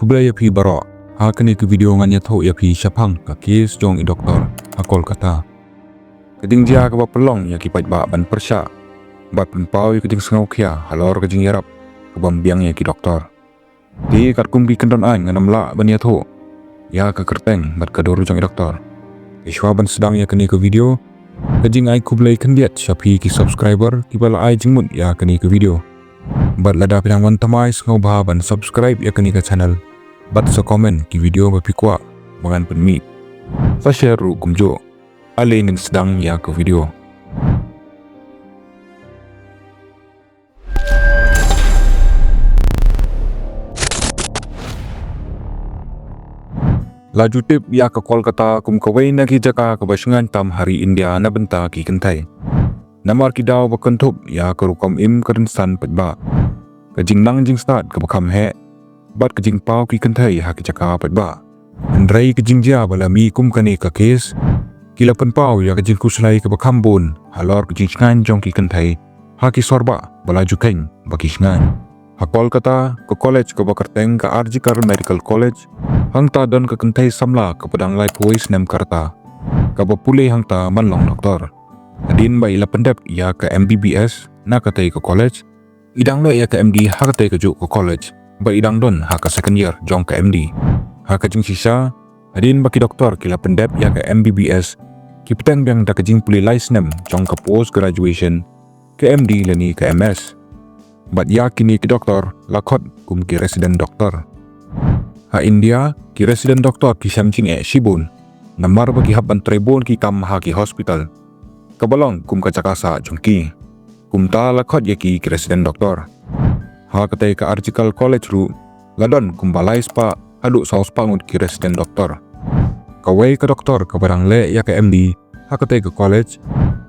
Kubla ya pi baro. Hakani ke video nganya tho ya pi syapang ka kes jong i doktor hakol kata. Keding dia ka pelong ya ki pait ba ban persya. Bat penpau ya keding sengau kia halor keding yarap ke bambiang ya ki doktor. Di kat kumbi kendon an nganam la ban ya tho. Ya ke kerteng bat kador jong i doktor. Iswa ban sedang ya kini ke video. Kejing ai kublai kendiat syapi ki subscriber ki bala ai jingmut ya kini ke video. Bat lada pinang wan tamai sengau bahaban subscribe ya kini ke channel. Bat sa komen ki video bapi kwa bangan penmi. Sa share ru kumjo. Ale ning sedang ya ke video. Laju tip ya ke Kolkata kum kawai na ki jaka ke basungan tam hari India na benta ki kentai. Namar ki daw bakentup ya ke rukom im kerensan petba. Kejing nang jing start ke bakam he. Bat kejing pau ki kentai ha ki jaka petba. Andrai kejing dia balami kum kani ke kes. Kila penpau ya kejing kuslai ke bakam bun. Halor kejing sngan jong ki kentai. Ha ki sorba balaju keng baki sngan. Ha Kolkata ke college ke bakarteng ke RG Medical College. Hangta dan ke kentai samla ke pedang lai kuis nem karta. Ke bapulai hangta manlong doktor. Adin ba ila pendep ya ke MBBS na katai ke college. Idang lo ya ke MD ha katai ke juk ke college. Ba idang don ha ke second year jong ke MD. Ha ke jing sisa. Adin baki doktor kila pendep ya ke MBBS. Ki petang biang da ke jing pulai lai snem jong ke post graduation. Ke MD leni ke MS. Bat ya kini ki doktor lakot kum ki resident doktor. Ha India ki resident doktor ki samching Shibun. Namar bagi haban trebon ki kam ha ki hospital. Kabalong kum kacakasa jongki. Kum ta lakot ya ki resident doktor. Ha katai ke artikel college ru. Ladon kum balai spa aduk saus pangut ki resident doktor. Kawai ke doktor ke barang le ya ke MD. Ha katai ke college.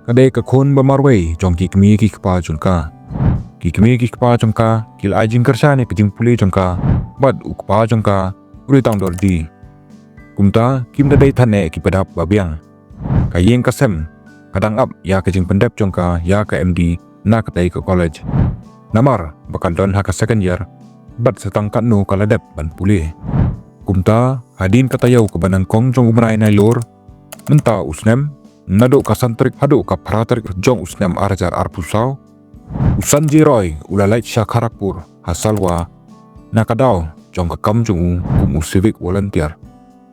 Kadai ke khun bamarway jongki kemi ki kepa jongka. Ki kemi ki kepa jongka. Kil ajing kersane ke jing pulih jongka. Bat ukpa jongka. Uri tang dordi. Kumta kim dadai thane ki pedap babiang. Kayeng kasem. Kadang up ya ke jing pendep jongka ya ke MD na katai ke college. Namar bakan don ha ke second year. Bat setangkat no kaladep ban pulih. Kumta hadin katayau ke banan kong jong umrai nai lor. Menta usnem. Naduk kasantrik haduk ka praterik jong usnem arjar arpusau. Usan jiroy ulalait syakarakpur hasalwa. Nakadaw jong ka kam jong kum civic volunteer.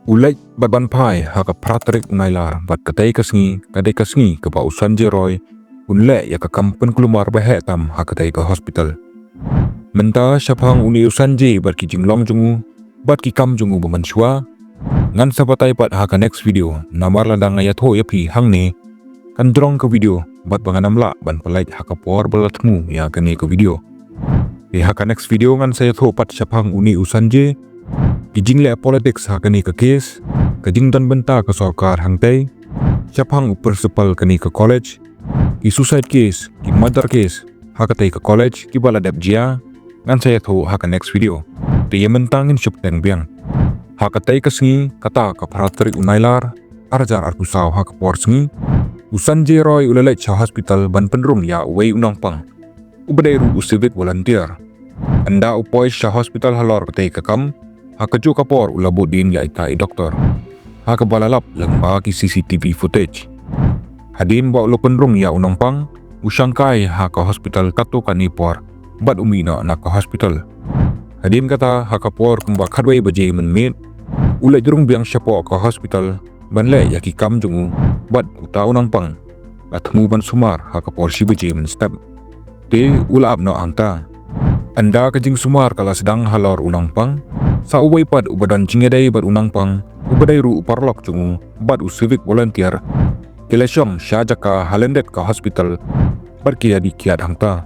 Ulait baban pai ha ka praterik nailar bat katai kasngi kadai kasngi ke ba usan jiroy. Unle ya ka kampen kelumar bahe tam ha katai ke hospital. Menta syapang uni usan ji bat ki jinglong jongu bat ki kam jongu bamansua. Ngan sabatai pat ha ka next video namar ladang ya tho ya pi hang ni kan drong ke video bat banganam la ban pelait ha ka por balatmu ya kani ke video. Ha ka next video ngan saya tho pat syapang uni usan ji ki jingle politics ha kani ke kes ke jing dan benta ke sarkar hangtai syapang principal kani ke college ki suicide case ki murder case ha katai ke college ki bala dep jia ngan saya tho ha ka next video ti mentangin syup teng biang ha katai kasngi kata ka praterik unailar arjar arpusau ha ka porsngi usan je roy ulalai cha hospital ban penrum ya wei unang pang ubadai ru civic volunteer anda upoi cha hospital halor katai ka kam ha ka ju kapor ulabut din ya itai doktor ha ka balalap lengba ki CCTV footage hadin ba ulo penrum ya unang pang usangkai ha ka hospital katu kanipor bat umina na ka hospital hadin kata ha ka por kumba khadwai baje menmit ulai jurung biang syapo ka hospital banle ya ki kam jungu bat uta unang pang atmu ban sumar ha ka por si baje men step te ulap no angta anda ka jing sumar kala sedang halor unang pang sa uwai pad ubadan jingedai bat unang pang ubadai ru uparlok jungu bat civic volunteer Kilashong syajaka halendet ka hospital barkia dikiat hangta.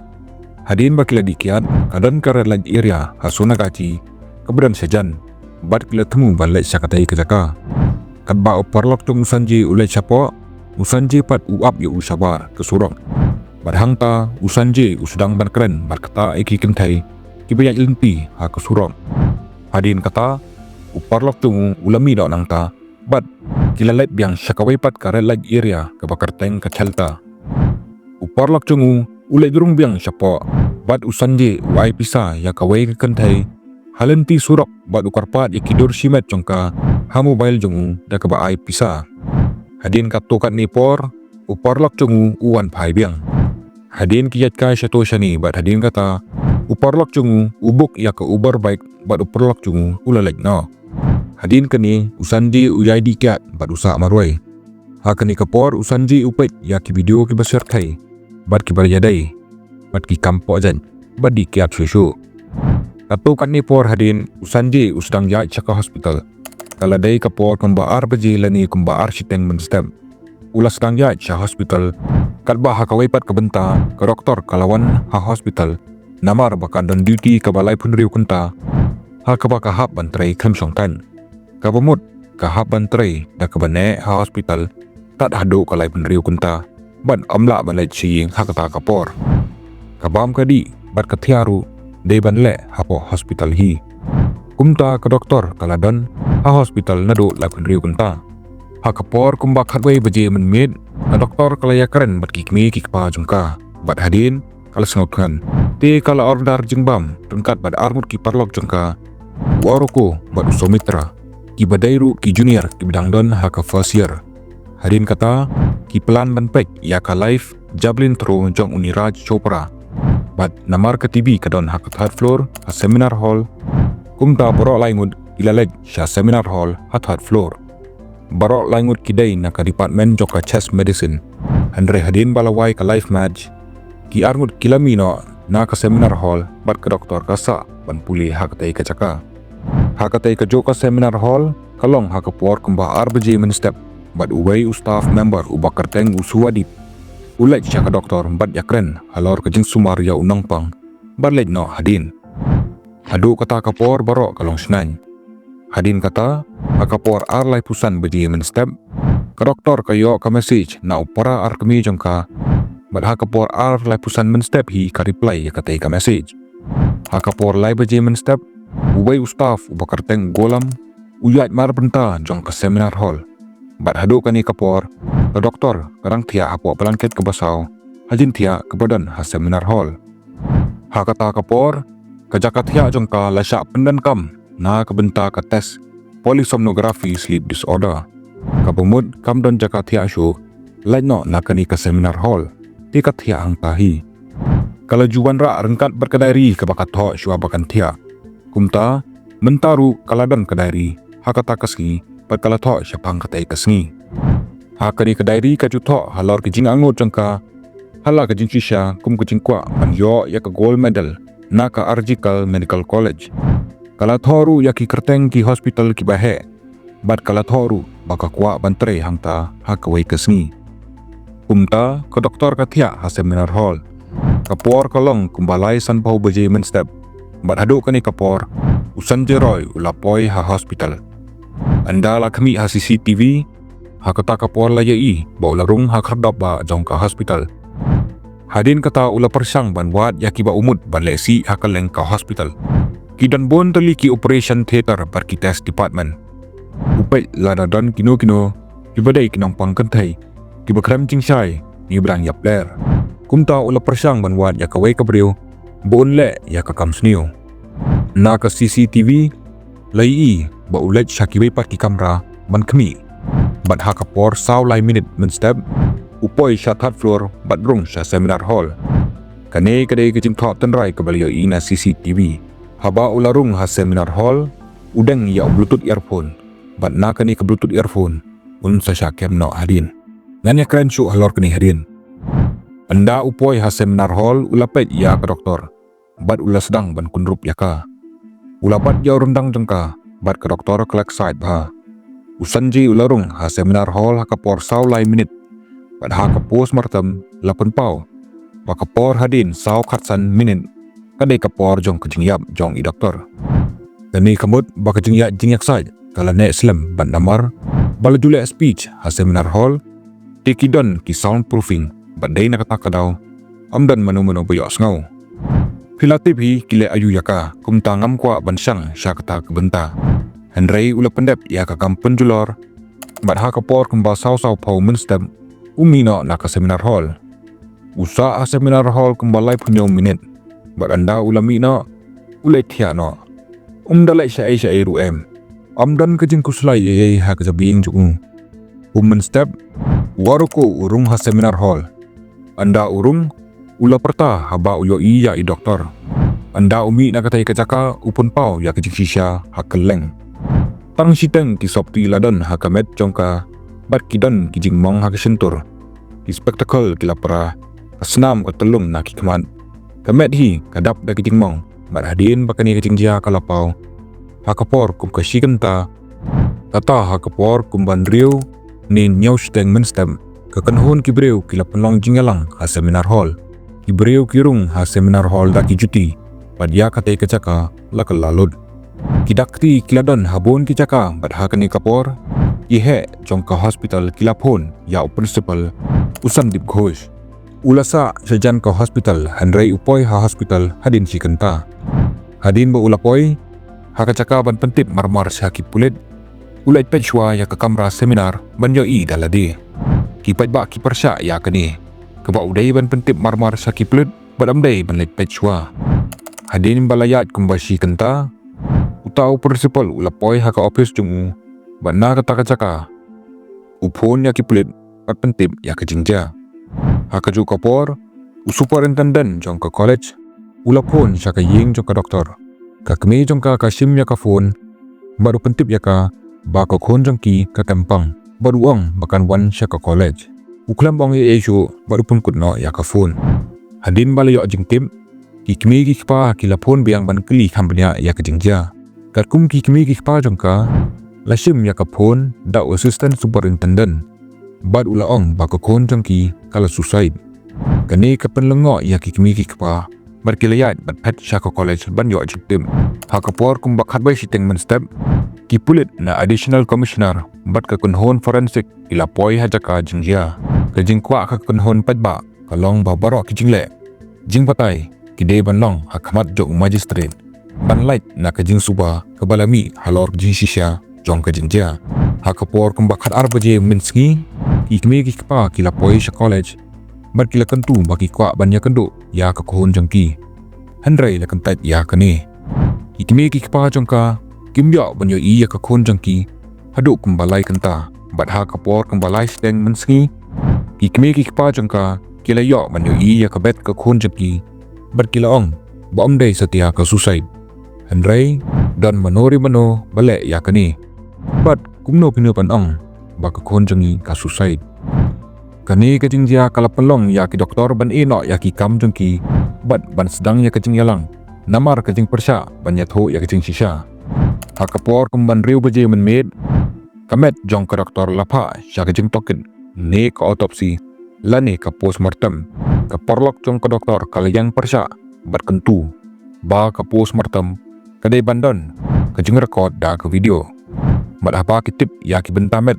Hadin bakila dikiat kadan karelan area hasuna gaji kebedan sejan bat kila temu balai syakatai kejaka. Kadba uparlok tung usanji ulai syapo usanji pat uap yu usabar kesurong. Bat hangta usanji usudang ban keren bat kata iki kentai kibanyak ilenti ha kesurong. Hadin kata uparlok tung ulami dak nangta bat kilalait biang syakawai pat karelan area kebakarteng kechelta. Uparlok jungu ulai durung biang syapo bat usanje uai pisa ya kawai kentai halenti surok bat ukar pat ikidur shimet jongka ha mobile jongu da ka ba ai pisa. Hadin kapto kat ni por uparlak jongu uwan pai biang. Hadin kiyat ka shato shani bat hadin kata uparlak jongu ubuk ya ka ubar baik bat uparlak jongu ulalek no. Hadin kani usanji uyai dikat bat usa marwai. Hakani kapor usanji upet ya ki video ki basir kai bat ki barjadai bat ki kampo jan bat di kiat susu. Kapto kat ni por hadin usanji usdang ya chaka hospital. Kaladai kapor kumbaar baji lani kumbaar shiteng menstem. Ulas sedang ya cha hospital. Katba hakawai pat kabenta ke doktor kalawan ha hospital. Namar bakan dan duty ke balai punriu kunta. Ha kaba kahap bantrai klemsongtan. Kabamut kahap bantrai da kabane ha hospital. Tak hado kalai punriu kunta. Ban amla balai cing ha kata kapor. Kabam kadi bat ketiaru de banle hapo hospital hi. Kumta ke doktor kaladon ha hospital nado lai punriu kunta. Ha kapor kumbak hatway baje menmid na doktor kalaya keren bat kikmi kikpa jungka bat hadin kala sengotkan te kala ordar jengbam tungkat bat armut ki parlok jungka waroko bat usomitra ki badairu ki junior ki bidangdon ha ka first year. Hadin kata ki pelan banpek ya ka live javelin throw jong Uniraj Chopra bat namar ka TV kadon ha ka third floor ha seminar hall. Kumta borok laingut ilalek sha seminar hall ha third floor. Barok langut kidai na ka department joka chest medicine. Andre hadin balawai ka life match. Ki arngut kilamino na ka seminar hall bat ka doktor kasa ban puli hakatai ka caka. Hakatai ka joka seminar hall kalong hakapor kumba arbaji men step bat uway ustaf member ubakarteng usuwadip. Ulai caka doktor bat yakren halor ka jing sumar ya unang pang. Barlej no hadin. Hadu kata kapor barok kalong senang. Hadin kata akapor arlai pusan baji men step ka doktor kayo ka message na upara ar kami jongka bat hakapor arlai pusan men step hi ka reply ya katai ka message hakapor lai baji men step uway ustaf ubakarteng golam uyat mar benta jong ka seminar hall bat hadu kani kapor ka doktor karang tia hapo blanket ke basau hajin tia ke badan ha seminar hall hakata kapor ka jakat tia jongka lasyak pendan kam na kabenta ka tes polysomnography sleep disorder. Kabumud kam don jaka thia shu lain no nakani ka seminar hall ti ka thia hang tahi. Kalau juan ra rengkat berkedari ke bakat tho shu abakan thia. Kumta mentaru kaladan kedari hakata kasngi pat kala tho syapang katai kasngi. Hakani kedari ka jutho halor ke jing angut jangka hala ke jing shisha kum ke jing kwa pan yo ya ka gold medal na ka Arjikal Medical College. Kala thoru ya ki kerteng ki hospital ki bahe bat kala thoru baka kwa bantre hangta hakawai kasngi. Kumta ke doktor ka thia ha seminar hall kapor kalong kumbalai san pau baje men step bat hadu kani kapor usan jeroy ulapoi ha hospital. Anda la kami ha CCTV ha kata kapor la yai ba ularung ha khardap ba jong ka hospital. Hadin kata ula persang ban wat ya ki ba umut ban lesi ha kaleng ka hospital. Kidan bon tali ki operation theater par ki test department. Upay lana don kino kibadai kinang pangkantai kibakram cingsai ni brang yap ler. Kumta ula persang banwat ya kawai kabriu bon le ya ka kamsniu. Na ka CCTV lai ba ulet shakibai par ki kamera ban kami. Bat ha kapor saw lai minute men step upoy sha third floor bat rung sha seminar hall. Kane kadai ke jing thot tan rai ka balio ina CCTV. Haba ularung ha seminar hall udeng ya bluetooth earphone bat nakani ke bluetooth earphone un sa syakem no hadin nganya kren su halor kini hadin anda upoy ha seminar hall ulapet ya ke doktor bat ula sedang ban kunrup ya ka ulapat ya rendang jengka bat ke doktor kelek side ba usanji ularung ha seminar hall ha kapor saw lai minute bat ha kapos martam lapan pau ba kapor hadin saw khatsan minute kadai kapor jong kejingyap jong i doktor. Kani kamut baka jingyak saj kala ne slam ban namar bala jule speech ha seminar hall tikidon ki soundproofing badai na kata kadaw amdan manu boyos ngau. Pilatip hi kile ayu yaka kumta ngam kwa bansang sya kata kebenta. Henry ula pendep ya ka kampen julor bat ha kapor kumba saw pau menstem umino na ka seminar hall. Usa ha seminar hall kumbalai punyong minute. Bat anda ulami no ulai thia no dalai syai ruem. Dan kejing kuslai ha kejabing jung. Step waruko urung ha seminar hall. Anda urung ula perta haba uyo iya i doktor. Anda umi nak katai kecaka upun pau ya kejing sisya ha keleng. Tang siteng ki sopti ladan ha kamet jongka bat kidan kijing mong ha kesentur. Ki spektakel ki lapra senam ke telung nak ki kemat. Kamet hi kadap da kijing mong. Mat hadin bakani kijing jia kalapau. Hakapor kum kasikenta. Tata hakapor kum bandriu ni nyau steng menstem. Kekenhun kibreu kila penlong jingalang ha seminar hall. Kibreu kirung ha seminar hall da ki juti. Padia katai kecaka lakal lalut. Kidakti kiladan habon kicaka bad hakani kapor. Ihe jongka hospital kilapon ya principal usan dip ghosh. Ulasa sajan ka hospital handrai upoi ha hospital hadin sikenta. Hadin ba ulapoi hakacaka ban pentip marmar syaki pulit. Ulait pechwa ya ke kamera seminar banyo i daladi. Kipat ba ki persya ya kani. Keba udai ban pentip marmar syaki pulit badamdai ban lait pechwa. Hadin balayat kumbashi kenta. Utau principal ulapoi haka office jungu. Bana kata-kacaka. Upon ya ki pulit pat pentip ya ke jingja. Hakaju kapor superintendent jongka college. Ulapon siya ka ying jongka doktor. Kakmi jongka kasim ya ka phone. Baru pentip ya ka baka kon jongki ka kempang. Baru ang bakan wan siya ka college. Uklam bang ya esyo baru pun kutno ya ka phone. Hadin balayo jing tim. Kikmi kikpa kilapon biang ban keli kambanya ya ka jingja. Katkum kikmi kikpa jongka. Lasim ya ka phone da assistant superintendent. Bad ulaong baka kon jongki kala suicide. Kani kapenlengo ya kikmi kikpa. Berkilayat bat pet syaka college ban yo jiktim. Hakapor kum bak hadbai siteng men step. Kipulit na additional commissioner bat ka kunhon forensik ilapoi hajaka jingjia. Kajing kwa ka kunhon padba kalong babaro kijingle. Jing patay kide ban long hakamat jo magistrate. Ban light na kajing suba kabalami halor jing sisya jong kajingjia. Hakapor kum bak had arbaje minski. Kikmi kikpa kilapoi sya college. Bat kila kentu baki kwa banyak kenduk ya ke kohon jengki. Handrai la kentat ya kene. Ikimi kikpa jengka kimya banyo iya ke kohon jengki. Haduk kembalai kenta. Bat ha kapor kembalai sedeng mensengi. Ikimi kikpa jengka kila ya banyo iya ke bet ke kohon jengki. Bat kila ong baomdai setia ke suicide. Handrai dan manori mano balik ya kene. Bat kumno pinu pan ong baka kohon jengki ke suicide. Kani kajing dia kala pelong ya ki doktor ban ino ya ki kam jengki. Bat ban sedang ya kajing yalang. Namar kajing persya ban yatho ya kajing sisya. Hakapor kumban riu baje menmid. Kamet jong ke doktor lapa sya kajing tokin. Ne ke autopsi. Lani ke postmortem. Ke porlok jong ke doktor kala yang persya. Bat kentu. Ba ke postmortem. Kadai bandon. Kajing rekod da ke video. Bat apa kitip ya ki bentamet.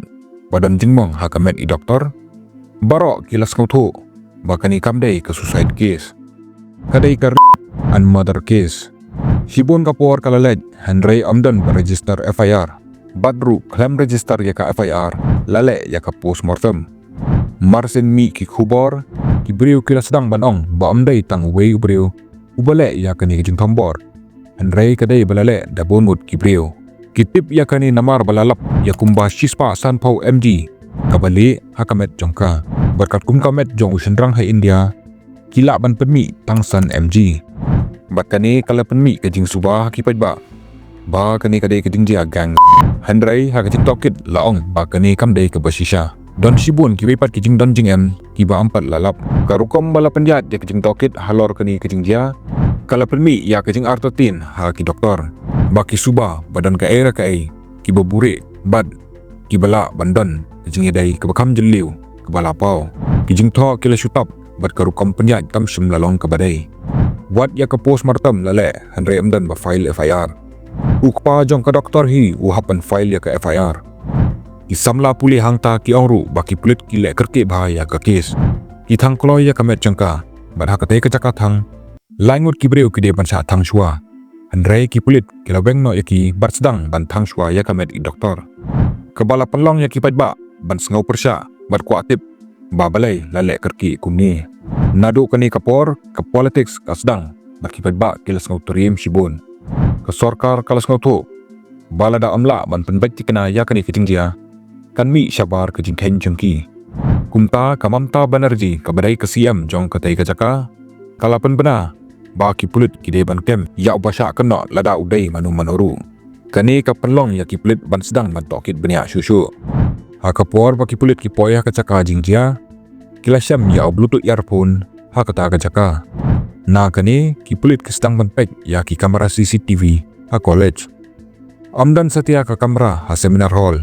Badan jingmong hakamet i doktor. Barok kilas kau tu, bakani kamdai ke suicide case. Kadai ke and murder case. Sibun kapor kalalet, handrai amdan register FIR. Badru klaim register ya ka FIR, lale ya ka postmortem. Marsin mi ki kubor, ki beriu kilas sedang banong, ba amdai tang wei beriu. Ubale ya kani jing tombor. Handrai kadai balale da bonmut ki beriu. Kitip ya kani namar balalap ya kumba shispa sanpau MG. Kabali hakamet jongka. Berkat kum kamet jong usendrang hai India. Kila ban penmi tangsan MG. Bakani kala penmi kajing subah kipat ba. Ba kani kadai kajing jia gang. Handrai hakajing tokit laong bakani kamdai ke basisya. Don sibun kiwipat kajing don jing em. Kiba ampat lalap. Karukom bala penjat ya kajing tokit halor kani kajing jia. Kala penmi ya kajing artotin haki doktor. Baki subah badan ka era ka ai. Kiba buri bad. Kibala bandon. Kajing yadai kebakam jeliu. Kebalapau. Kijing to kila syutap. Bat karukam penjat tam sim lalong kebadai. Wat ya ke postmortem lale. Handrai amdan ba file FIR. Ukpa jong ke doktor hi uhapan file ya ke FIR. Kisamla puli hangta ki ongru baki pulit ki le kerke bahaya ke kes. Kitang kloy ya kamet jengka. Bat hakate kecakatang. Langut ki breu ki de ban sa tang shua. Handrai ki pulit kila weng no ya ki bat sedang ban tang shua ya kamet i doktor. Kebala pelong ya ki pat ba. Ban sengau persya. Bat kuatip babalai lalek kerki kumni. Nadu kani kapor ke politics ka sedang. Bat kipat ba kila sengau terim sibun. ke sorkar kalas ngau tu balada amla ban penbek tikana yakani kijingjia kan mi syabar kijing ken jengki kumta kamamta Banerjee kabadai ke CM jong katai kajaka kalapan bena baki pulit kide ban kem ya ubasha kena lada udai manu manoru kani kapenlong ya ki pulit ban sedang ban tokit benia susu hakapor baki pulit ki poya kajaka jingjia kilasyam ya bluetooth earphone hakata kajaka na kani ki pulit ki sedang ban pek ya ki kamera CCTV ha college amdan setia ke kamera ha seminar hall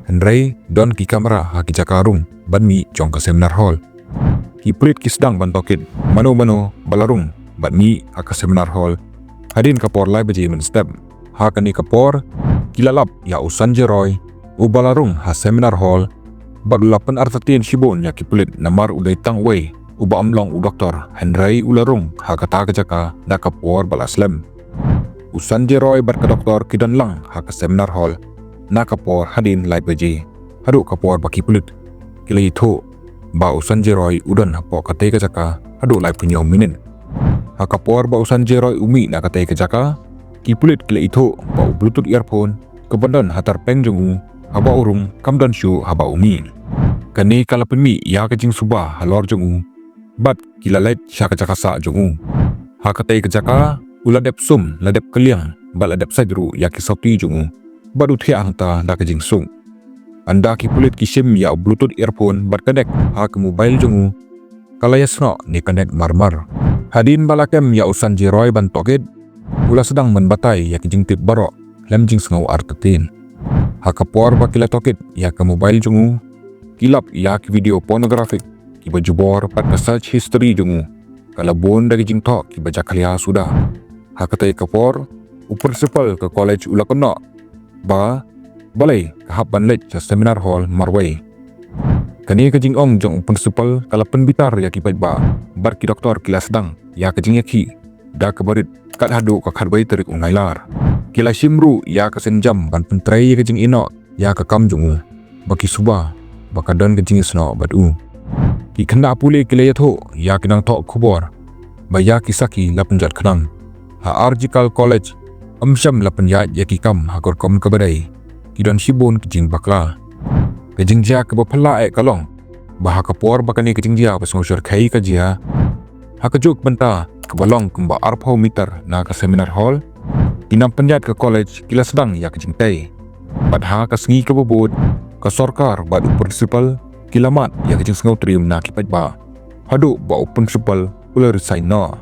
Henry don ki kamera ha ki jakarung ban mi jong ke seminar hall ki pulit ki sedang ban tokit mano balarung ban mi ha ke seminar hall hadin kapor lai baji men step ha kani kapor kilalap ya Usanje Roy u balarung ha seminar hall badulapan artatin shibon ya ki pulit namar udai tangway uba amlong u doktor Henry ularung ha kata kajaka da kapor balaslam Usanje Roy bar ke doktor kidan lang ha ke seminar hall na kapor hadin lai baji hadu kapor baki pulit kilai itu ba Usanje Roy udan hapo katai kajaka hadu lai punya minin ha kapor ba Usanje Roy umi na katai kajaka ki pulit kilai itu ba bluetooth earphone kebandan hatar peng jongu haba urung kamdan shu haba umi kani kalapan mi ya kajing subah halor jongu bat kilalet sya kajaka sa jongu ha katai kajaka uladep sum ladep keliang baladep sadru ya ki sopti jongu baru thia hangta da kajing sung anda ki pulit ki sim ya bluetooth earphone bat connect ha ke mobile jongu kalaya sno ni connect marmar hadin balakem ya Usanje Roy ban tokit ula sedang menbatai ya kijing tip barok lem jing sengau artetin ha kapor bakila tokit ya ke mobile jongu kilap ya ki video pornografik ki bajubor pat ke search history jongu kalabon dari jing tok ki baca kalia sudah ha katai kapor u principal ke college ula kena ba balai ke hap ban lech seminar hall marway kani kajing ong jong principal kalapan bitar ya ki ba bar ki doktor kila sedang ya kajing yaki da kebarit kat hadu ka kharbai terik ungailar kila simru ya kesenjam ban pentrai kajing ino ya ke kam jongu baki suba bakadan kajing sno badu ki kena pule kila yatho ya kinang tok khubor ba ya kisaki lapenjat khanang ha arjikal college amsyam lapan ya ki kam hakor kom kabadai kidon shibon kajing bakla kajing ja ke baphala kalong bah kapor bakani kajing ja pasngosor khai kajia ha kajuk benta kebalong kumba arpau meter na ke seminar hall tinam penjat ke college kila sedang ya kajing tai padha ka sengi ke bobot ke sorkar badu principal kilamat ya kajing sengau trim na kipat ba hadu ba principal ula resign no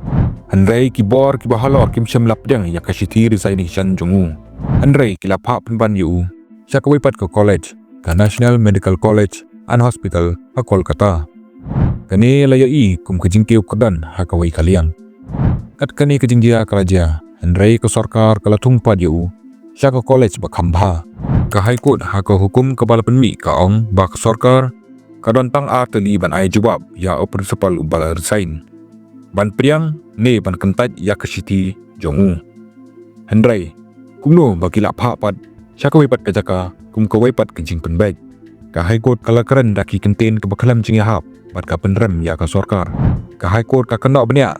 Henry kibor kibahalor kim syam lapdang ya kashiti resignation jongu Henry kilapha penban yu syakawai pat ke college ke National Medical College and Hospital ha Kolkata kani layai kum kajing keu kedan ha kawai kalian kat kani kajing dia keraja Henry ke sorkar kala tungpa yu syaka college ba khambha ke high court ha ke hukum kepala penmi ka ong ba ke sorkar kadon tang arteli ban ai jawab ya principal ubal resign ban priang ne ban kentat ya kashiti jongu Henry kumno bakila pha pat syaka wipat kajaka kum ka wipat kajing penbaik ka high court kala keren daki kenten ke bakalam jing hap bat ka penrem ya ka sorkar ka high court ka kena benya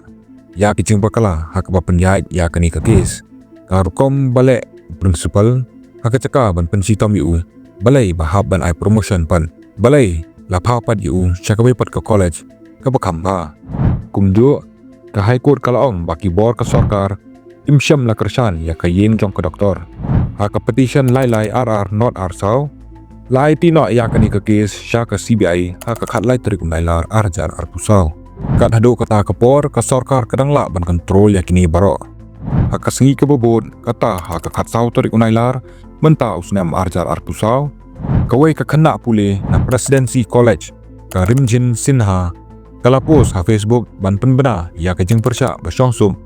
ya kicing bakala ha ka penjait ya kani ka kes ka rukom bale principal ha ka caka ban pensitom yu balai bahab ban ai promotion pan balai la pha pat yu syaka wipat ka college ka bakhamba kumdu ka high court kala ong baki bor ka sorkar imsyam la kersan ya ka yin jong ka doktor ha ka petition lai RR not arsau lai tino ya kani ka kes sya ka CBI ha ka khat lai terik unailar arjar arpusau kat hadu kata kapor ka sorkar kadang la ban kontrol ya kini baro ha ka sengi ka bobot kata ha ka khat sau terik unailar menta usnam arjar arpusau kawai ka kena pule na presidency college ka Rimjin Sinha kalapos ha Facebook ban penbena ya ka jeng persya basyong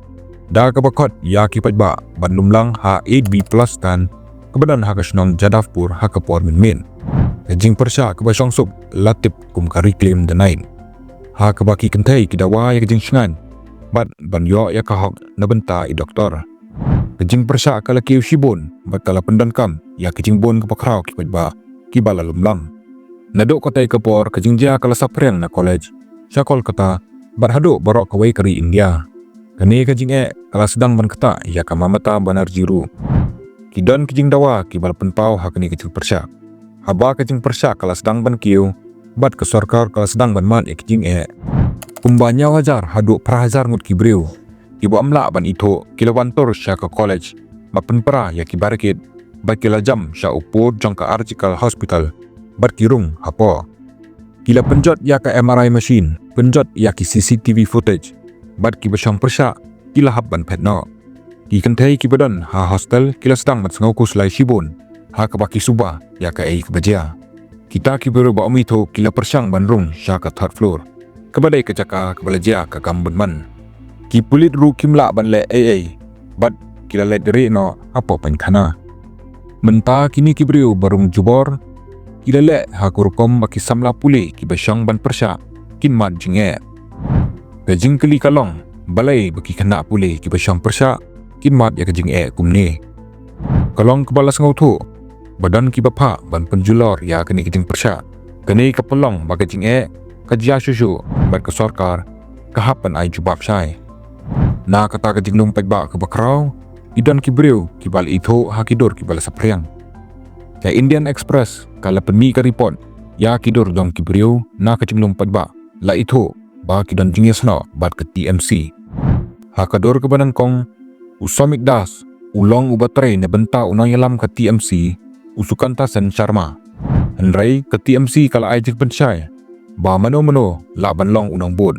da ka bakot ya ki patba ban lumlang ha 8B+ kan kebadan ha ka snong Jadavpur ha ka por min ka jeng persya ka basyong latip kum ka reclaim the night ha ka baki kentai ki dawa ya ka jeng shngan bat ban yo ya ka hok na benta i doktor ka jeng persya ka laki shibon bat kala pendan kam ya ka jeng bon ka pakraw ki patba ki bala lumlang nadok kotai ka por ka jeng ja kala sapreng na college Kolkata bat hadu barok kawai kari India Kani kajing kala sedang ban kata ya kamamata banar jiru. Kidan kajing dawa ki bal penpau hakani kajing persyak. Haba kajing persyak kala sedang ban kiu. Bat ke sarkar kala sedang ban mat kajing Kumbanya wajar haduk prahazar ngut kibriu. Ibu amla ban ito kilawantor sya ke college. Mapen pra ya ki barakit. Bat kila jam sya upur jangka artikel hospital. Bat kirung hapo. Kila penjot ya ke MRI machine. Penjot ya ki CCTV footage. Bat ki basyang persyak kila hab ban petno. Ki kentai ki badan ha hostel kila sedang ban sengau selai shibun. Ha ke baki subah ya ke kebajia. Kita ki baru ba omito kila persyang ban rung sya ke third floor. Kebadai ke jaka kebalajia ke gambun man. Ki pulit ru kimla ban le Bat kila le deri no apa pan kana. Menta kini ki beriu barung jubor. Kila le ha kurukom baki samla puli ki basyang ban persyak kin mat jinge. Kajing keli kalong balai baki kena puli ki basyang persyak kin mat ya kajing kumni. Kalong kebala sengau tu badan ki bapa ban penjulor ya kini kajing persyak. Kani kapelong baki jing kajia susu bat ke sarkar kahapan ai jubab syai. Na kata kajing nung pagba ke bakrau idan ki beriu ki bal itu hakidur ki bal sapriang. Ka Indian Express kala penmi ka report ya kidur dong ki beriu na kajing nung pagba la itu ba kidan jinges no bat ke TMC. Hakadur ke banan kong usomik das ulong ubatray na benta unang yalam ke TMC usukan tasan Sharma. Henry ke TMC kala ai jik pensyai. Ba mano laban long unang bod.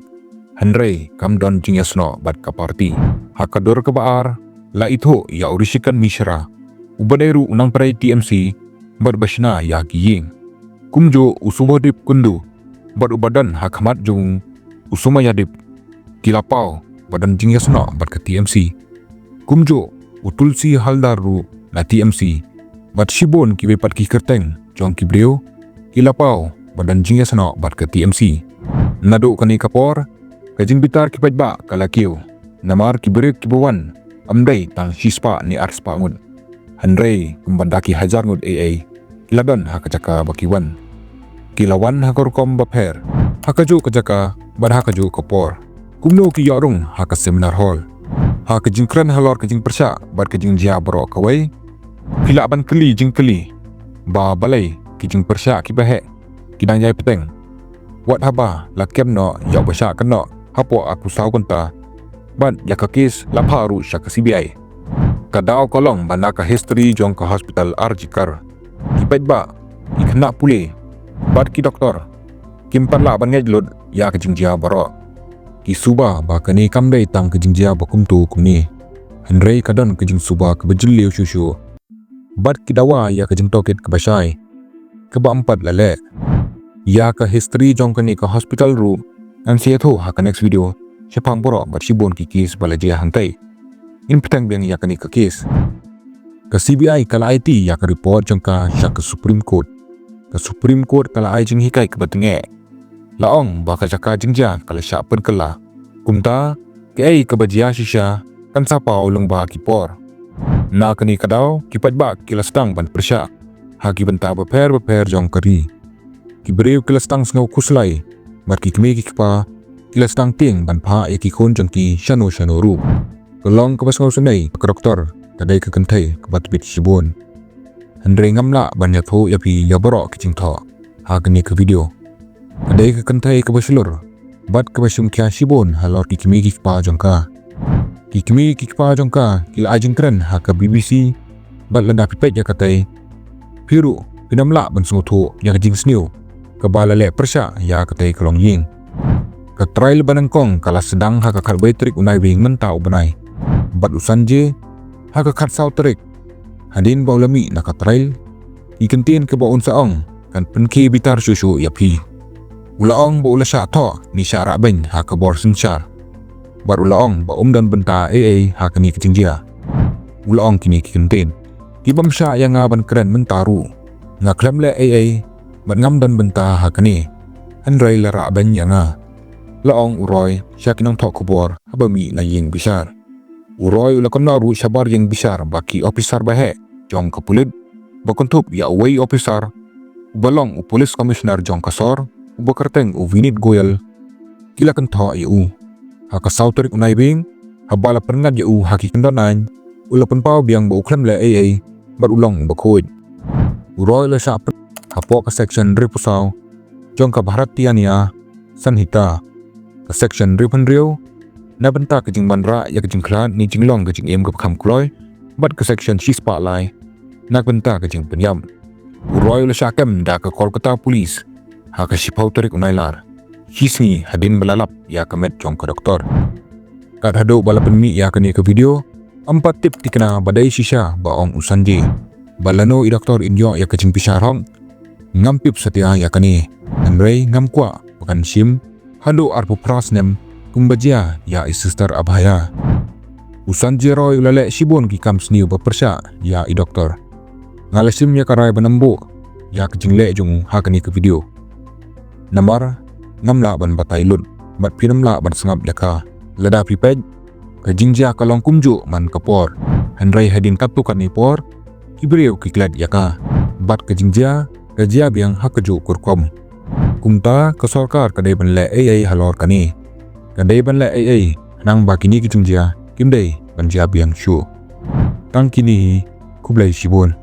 Henry kam don jinges no bat ka party. Hakadur ke baar la itu ya urishikan mishra. Ubadairu unang perai TMC bat basna ya giying. Kumjo usumodip kundu bat ubadan hakamat jung usumayadip kilapau badan jinges no bat ka TMC. Kumjo utulsi haldaru na TMC bat shibon ki bepat ki kerteng jong ki brio kilapau badan jinges no bat ke TMC. Nado kani kapor kajing bitar ki pajba kala kiu. Namar ki beri ki bawan amdai tang shispa ni arspa ngud. Henry kumbandaki hajar ngud kiladan hakajaka bakiwan. Kilawan hakorkom bapher. Hakaju kajaka bad hakaju kapor. Kumno ki yarung haka seminar hall. Hakajing kren halor kajing persyak bad kajing jia bro kawai. Kilaban keli jing keli. Ba balai kijing persyak ki bahek. Kidang jai peteng. Wat haba la kem no ya basyak kan no. Hapo aku saw konta. Ban ya kakis la paru sya ka CBI. Kadao kolong banda ka history jong ka hospital Arjikar. Kipet ba ikena puli. Bat ki doktor. Kimpan la ban ngejlud ya ka jingjia baro. Ki suba ba kani kamdai tang ka jingjia bakum tu kumni. Henry kadan ka jing suba ka bejliu syusyu. Bat ki dawa ya ka jing tokit ka basyai. Keba empat lele. Ya ka history jong kani ka hospital ru an siatu ha ka next video syapang boro bat shibon ki kes balajia hantai in petang beng ya kani ka kes ka CBI kala IT ya ka report jong ka sya ka Supreme Court kala ai jing hikai ka batenge laong ba ka jaka jingja kala sya pen kala kumta ke ai ka bajia shisha kan sapa ulung ba ki por na kani kadau ki patba kila stang ban persya ha ki benta baper jong kari ki beriu kila stang sngau kuslai mat ki kmi ki pa kila stang ting ban pha ki khon jang ki shano ru kolong ka basngau sunai ka doktor kadai ka kantai ka batbit shibon Henry ngamla ban ya tho ya pi ya baro ki jing tho ha kani ka video kadai ka kantai ka baslur bat ka basum kya shibon halor ki kmi ki pa jang ka kila ajing kren ha ka BBC bat landa pipet ya katai piru pinamla ban sungu tho ya jing sniu kabala le persya ya katai kalong ying ka trial banangkong kala sedang ha ka karbitrik unai wing mentau banai bat usanje ha ka khat sau trik hadin baulami na ka trial ikentien ke baun saong kan penki bitar susu ya pi ulaong ba ula sya tho ni syara ben ha ka bor sinchar bar ulaong ba dan benta ha ka ni kejingjia ulaong kini kikentien kibam sya yang ngaban keren mentaru nga klem le bat ngam dan benta ha kani Henry lara ben yanga laong uroy sya kinang thok kubor habami na ying bisar uroy ula konaru syabar ying bisar baki officer bahe jong kapulit bakontup ya away officer ubalong police commissioner jong kasor ubakarteng vinit goyal kila kan tho ha ka sauterik unai bing Habala perngat ya haki kendanan. Ulapun pau biang bau klem le AA berulong bakoid. Uroi le sap hapok ke section ripusau. Jong ka bharatian ya sanhita. Ke section ripanrio. Na benta ke jing bandra ya ke jing klan ni jing long ke jing em ke kham kloy. Bat ke section shispa lai. Nak benta ke jing penyam. Uroi le syakam da ke Kolkata Police. Ha ke sipau terik unailar. Hisni hadin belalap ya kemet jong ke doktor. Kat haduk bala penmi ya kini ke video. 4 tip dikena badai shisha baong usanji. Balano i doktor inyo ya kecing pisarong. Ngampip setia ya kini. Nandrei ngam kwa bukan sim. Haduk arpu prasnem. Kumbajia ya isister abhaya. Usanji roy ulale sibon ki kam sniu bepersa ya i doktor. Ngalesim ya karai benembu. Ya kecing le jung ha kini ke video. Namar ngam la ban batai lut. Bat pinam la ban sengap yaka. Lada priped. Kajingja kalong kumju man kapor. Handrai hadin kaptu kan ipor. Kibriu kiklat yaka. Bat kajingja kajia biang hakaju kurkom. Kumta kesorkar kadai banle AA halor kani. Kadai banle AA nang bakini kijingja kimdai banja biang syu. Tang kini kublai sibun.